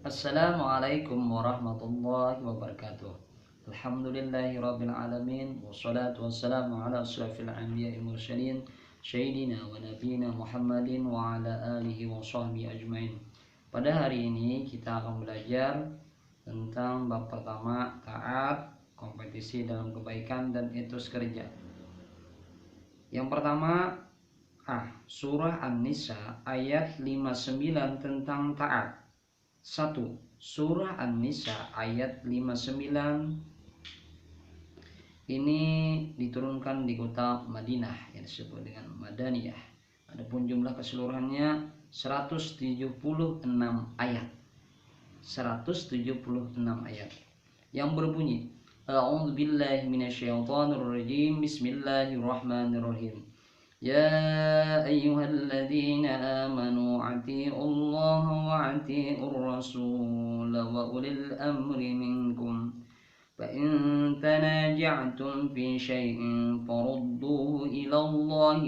Assalamualaikum warahmatullahi wabarakatuh. Alhamdulillahi alamin wassalatu wassalamu ala asyrafil anbiya'i mursalin sayyidina wa nabiyina Muhammadin wa ala alihi wa sahbihi ajmain. Pada hari ini kita akan belajar tentang bab pertama, taat, kompetisi dalam kebaikan dan etos kerja. Yang pertama, surah An-Nisa ayat 59 tentang taat. 1. Surah An-Nisa ayat 59 ini diturunkan di kota Madinah yang disebut dengan Madaniyah. Adapun jumlah keseluruhannya 176 ayat. 176 ayat yang berbunyi A'udzu billahi minasyaitonir rajim. Bismillahirrahmanirrahim. يا أيها الذين آمنوا أطيعوا الله وأطيعوا الرسول وأولي الأمر منكم فإن تنازعتم في شيء فردوه إلى الله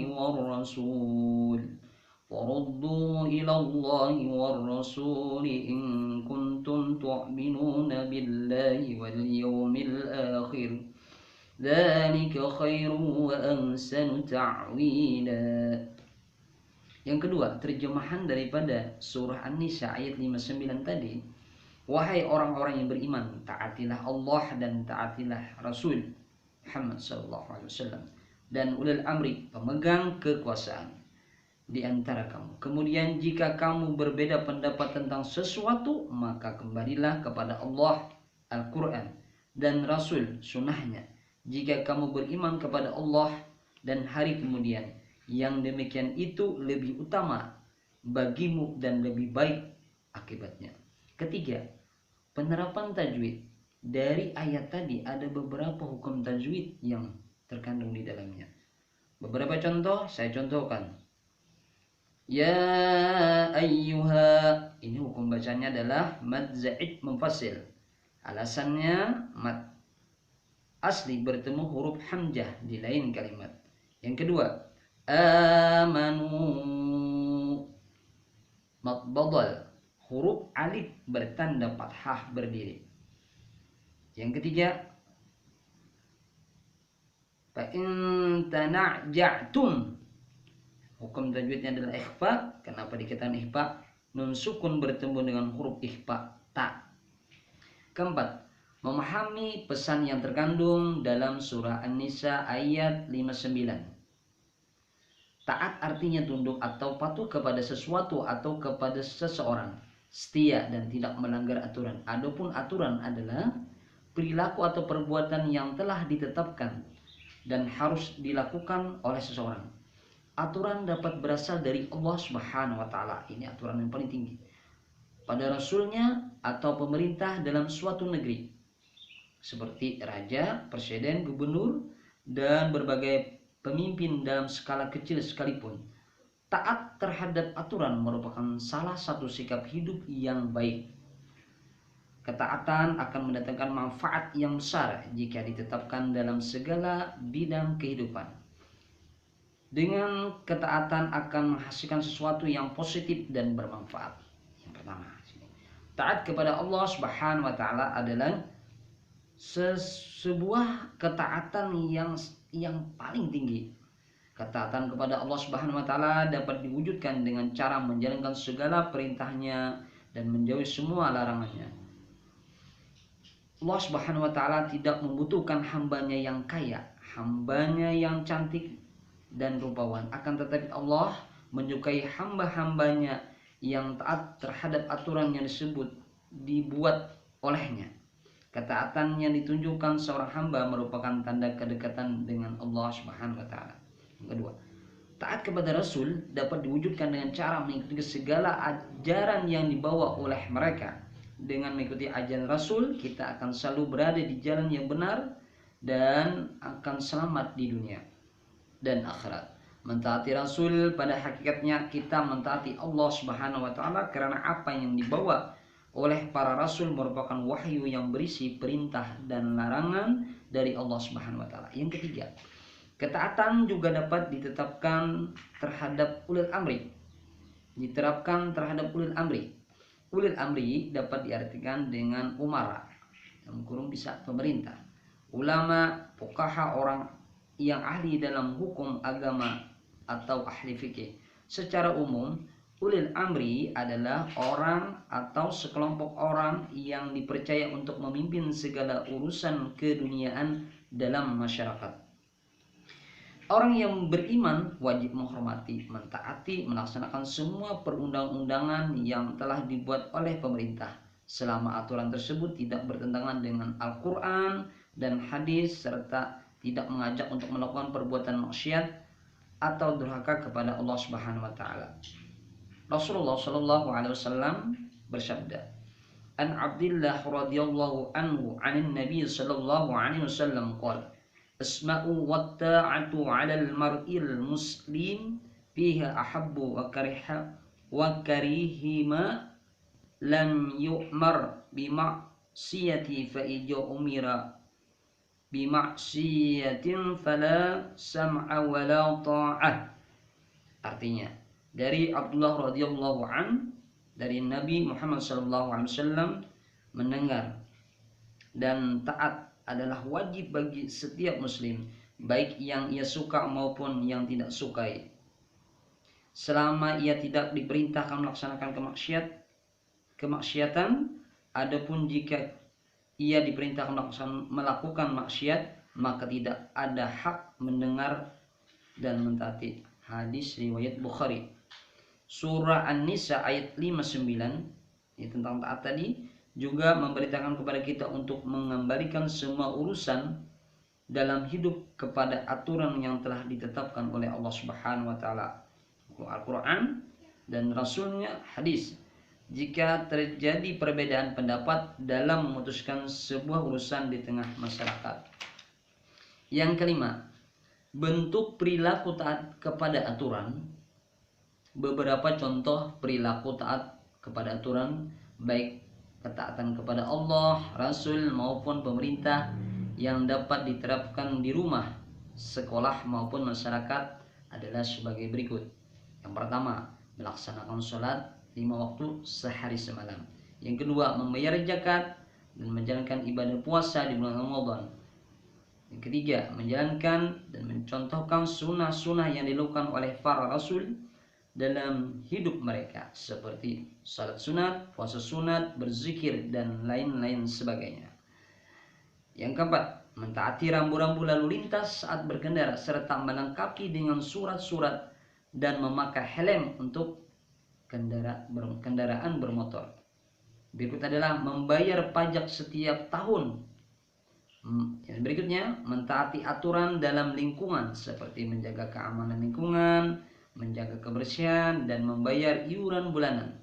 والرسول إن كنتم تؤمنون بالله واليوم الآخر ذلك خير وأحسن تعويلا. Yang kedua, terjemahan daripada surah An-Nisa ayat 59 tadi. Wahai orang-orang yang beriman, taatilah Allah dan taatilah Rasul Muhammad SAW dan ulil amri, pemegang kekuasaan di antara kamu. Kemudian jika kamu berbeda pendapat tentang sesuatu, maka kembalilah kepada Allah, Al-Quran, dan Rasul, sunnahnya. Jika kamu beriman kepada Allah dan hari kemudian, yang demikian itu lebih utama bagimu dan lebih baik akibatnya. Ketiga, penerapan tajwid. Dari ayat tadi ada beberapa hukum tajwid yang terkandung di dalamnya. Beberapa contoh saya contohkan. Ya ayyuha, ini hukum bacanya adalah mad zaid munfasil. Alasannya mad asli bertemu huruf hamzah di lain kalimat. Yang kedua, amanu mad badal, huruf alif bertanda fathah berdiri. Yang ketiga, fa in tanaja'tum, hukum tajwidnya adalah ikhfa. Kenapa dikatakan ikhfa? Nun sukun bertemu dengan huruf ikhfa ta. Keempat, memahami pesan yang terkandung dalam surah An-Nisa ayat 59. Taat artinya tunduk atau patuh kepada sesuatu atau kepada seseorang, setia dan tidak melanggar aturan. Adapun aturan adalah perilaku atau perbuatan yang telah ditetapkan dan harus dilakukan oleh seseorang. Aturan dapat berasal dari Allah Subhanahu wa taala. Ini aturan yang paling tinggi. Pada rasulnya atau pemerintah dalam suatu negeri, seperti raja, presiden, gubernur, dan berbagai pemimpin dalam skala kecil sekalipun. Taat terhadap aturan merupakan salah satu sikap hidup yang baik. Ketaatan akan mendatangkan manfaat yang besar jika ditetapkan dalam segala bidang kehidupan. Dengan ketaatan akan menghasilkan sesuatu yang positif dan bermanfaat. Yang pertama, taat kepada Allah Subhanahu wa taala adalah sebuah ketaatan yang paling tinggi. Ketaatan kepada Allah Subhanahu wa taala dapat diwujudkan dengan cara menjalankan segala perintahnya dan menjauhi semua larangannya. Allah Subhanahu wa taala tidak membutuhkan hambanya yang kaya, hambanya yang cantik dan rupawan. Akan tetapi Allah menyukai hamba-hambanya yang taat terhadap aturan yang dibuat olehnya. Ketaatan yang ditunjukkan seorang hamba merupakan tanda kedekatan dengan Allah Subhanahu wa taala. Yang kedua, taat kepada Rasul dapat diwujudkan dengan cara mengikuti segala ajaran yang dibawa oleh mereka. Dengan mengikuti ajaran Rasul, kita akan selalu berada di jalan yang benar dan akan selamat di dunia dan akhirat. Mentaati Rasul pada hakikatnya kita mentaati Allah Subhanahu wa taala, karena apa yang dibawa oleh para rasul merupakan wahyu yang berisi perintah dan larangan dari Allah Subhanahu wa taala. Yang ketiga, ketaatan juga dapat ditetapkan terhadap ulil amri. Diterapkan terhadap ulil amri. Ulil amri dapat diartikan dengan umara, yang kurung bisa pemerintah, ulama, fuqaha, orang yang ahli dalam hukum agama atau ahli fikih. Secara umum, ulil amri adalah orang atau sekelompok orang yang dipercaya untuk memimpin segala urusan keduniaan dalam masyarakat. Orang yang beriman wajib menghormati, mentaati, melaksanakan semua perundang-undangan yang telah dibuat oleh pemerintah selama aturan tersebut tidak bertentangan dengan Al-Quran dan hadis, serta tidak mengajak untuk melakukan perbuatan maksiat atau durhaka kepada Allah Subhanahu wa taala. Rasulullah Shallallahu alaihi wasallam bersabda, "An Abdullah radhiyallahu anhu 'anil Nabi sallallahu alaihi wasallam qala, asma'u wa ta'atu 'alal mar'il muslim fiha ahabbu wa karihima lam yu'mar bima'siyati fa ija umira bima'siyatin fala sam'a wa la ta'ah." Artinya, dari Abdullah radhiyallahu an, dari Nabi Muhammad sallallahu alaihi wasallam, mendengar dan taat adalah wajib bagi setiap muslim, baik yang ia suka maupun yang tidak sukai, selama ia tidak diperintahkan melaksanakan kemaksiatan. Adapun jika ia diperintahkan melakukan maksiat, maka tidak ada hak mendengar dan mentaati. Hadis riwayat Bukhari. Surah An-Nisa ayat 59, ini tentang taat tadi, juga memberitakan kepada kita untuk mengembalikan semua urusan dalam hidup kepada aturan yang telah ditetapkan oleh Allah Subhanahu wa taala, Al-Quran dan Rasulnya, hadis. Jika terjadi perbedaan pendapat dalam memutuskan sebuah urusan di tengah masyarakat. Yang kelima, bentuk perilaku taat kepada aturan. Beberapa contoh perilaku taat kepada aturan, baik ketaatan kepada Allah, Rasul maupun pemerintah, yang dapat diterapkan di rumah, sekolah maupun masyarakat adalah sebagai berikut. Yang pertama, melaksanakan sholat 5 waktu sehari semalam. Yang kedua, membayar zakat dan menjalankan ibadah puasa di bulan Ramadan. Yang ketiga, menjalankan dan mencontohkan sunnah-sunnah yang dilakukan oleh para rasul dalam hidup mereka, seperti salat sunat, puasa sunat, berzikir, dan lain-lain sebagainya. Yang keempat, mentaati rambu-rambu lalu lintas saat berkendara, serta melengkapi dengan surat-surat dan memakai helm untuk kendaraan bermotor. Berikut adalah membayar pajak setiap tahun. Yang berikutnya, mentaati aturan dalam lingkungan, seperti menjaga keamanan lingkungan, menjaga kebersihan, dan membayar iuran bulanan.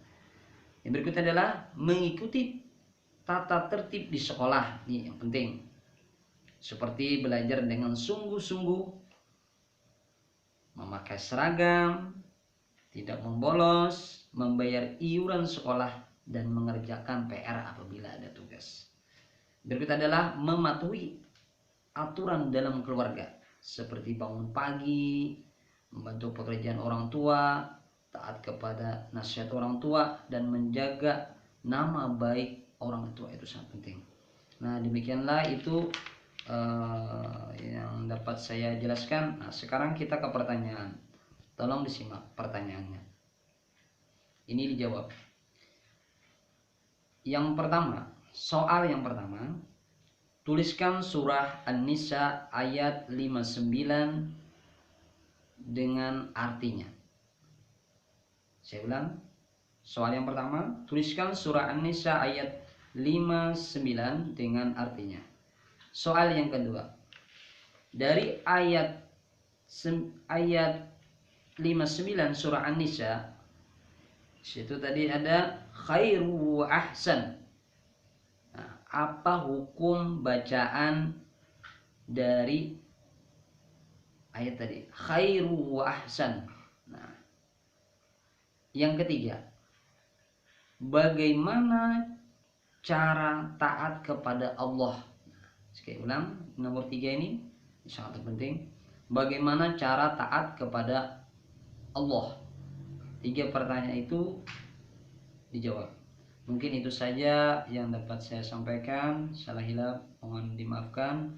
Yang berikut adalah mengikuti tata tertib di sekolah. Ini yang penting, seperti belajar dengan sungguh-sungguh, memakai seragam, tidak membolos, membayar iuran sekolah, dan mengerjakan PR apabila ada tugas. Berikut adalah mematuhi aturan dalam keluarga, seperti bangun pagi, membantu pekerjaan orang tua, taat kepada nasihat orang tua, dan menjaga nama baik orang tua. Itu sangat penting. Nah, demikianlah itu yang dapat saya jelaskan. Nah, sekarang kita ke pertanyaan. Tolong disimak pertanyaannya. Ini dijawab. Yang pertama, soal yang pertama, tuliskan surah An-Nisa ayat 59 dengan artinya. Saya ulang. Soal yang pertama, tuliskan surah An-Nisa ayat 59 dengan artinya. Soal yang kedua, dari ayat 59 surah An-Nisa, situ tadi ada khairu wa ahsan. Nah, apa hukum bacaan dari ayat tadi? Khairu wa ahsan. Nah, yang ketiga, bagaimana cara taat kepada Allah? Sekali ulang, nomor 3 ini sangat penting. Bagaimana cara taat kepada Allah? 3 pertanyaan itu dijawab. Mungkin itu saja yang dapat saya sampaikan. Salah hilaf mohon dimaafkan.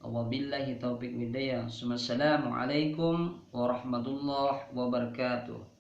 Wabillahi taufiq wal hidayah. Assalamualaikum warahmatullahi wabarakatuh.